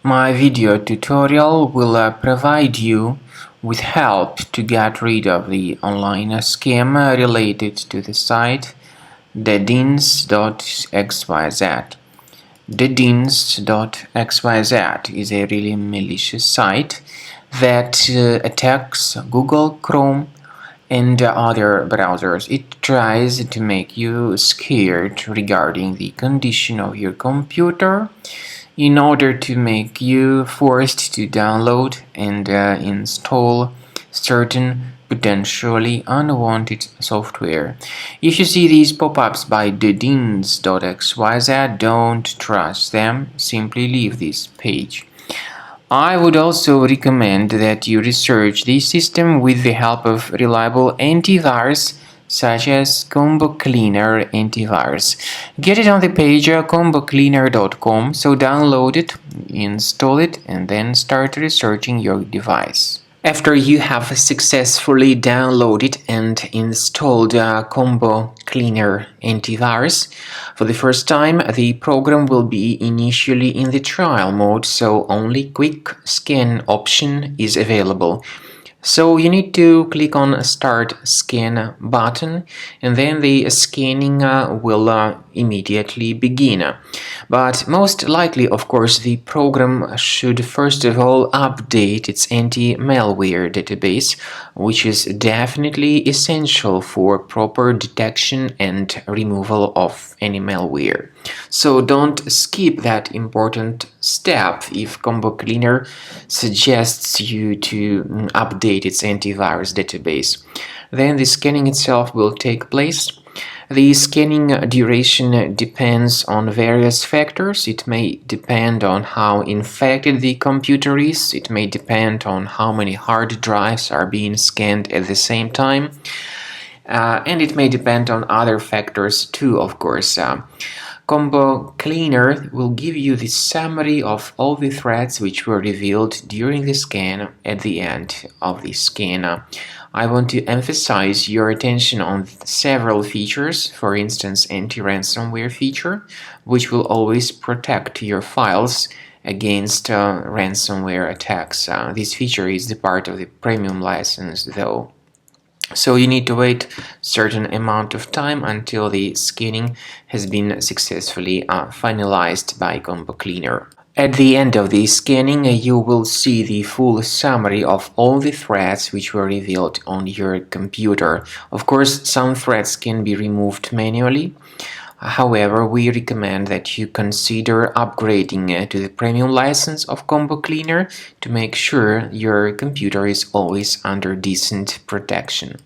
My video tutorial will provide you with help to get rid of the online scam related to the site Dadins.xyz. Dadins.xyz is a really malicious site that attacks Google Chrome and other browsers. It tries to make you scared regarding the condition of your computer in order to make you forced to download and install certain potentially unwanted software. If you see these pop-ups by Dadins.xyz, don't trust them, simply leave this page. I would also recommend that you research this system with the help of reliable antivirus such as Combo Cleaner antivirus. Get it on the page combocleaner.com, so download it, install it, and then start researching your device. After you have successfully downloaded and installed Combo Cleaner antivirus, for the first time the program will be initially in the trial mode, so only quick scan option is available. So you need to click on Start Scan button, and then the scanning will immediately begin. But most likely, of course, the program should first of all update its anti-malware database, which is definitely essential for proper detection and removal of any malware. So don't skip that important step if Combo Cleaner suggests you to update its antivirus database. Then the scanning itself will take place. The scanning duration depends on various factors. It may depend on how infected the computer is. It may depend on how many hard drives are being scanned at the same time. And it may depend on other factors too, of course. Combo Cleaner will give you the summary of all the threats which were revealed during the scan at the end of the scan. I want to emphasize your attention on several features, for instance anti-ransomware feature, which will always protect your files against ransomware attacks. This feature is the part of the premium license though. So you need to wait a certain amount of time until the scanning has been successfully finalized by Combo Cleaner. At the end of the scanning, you will see the full summary of all the threats which were revealed on your computer. Of course, some threats can be removed manually. However, we recommend that you consider upgrading to the premium license of Combo Cleaner to make sure your computer is always under decent protection.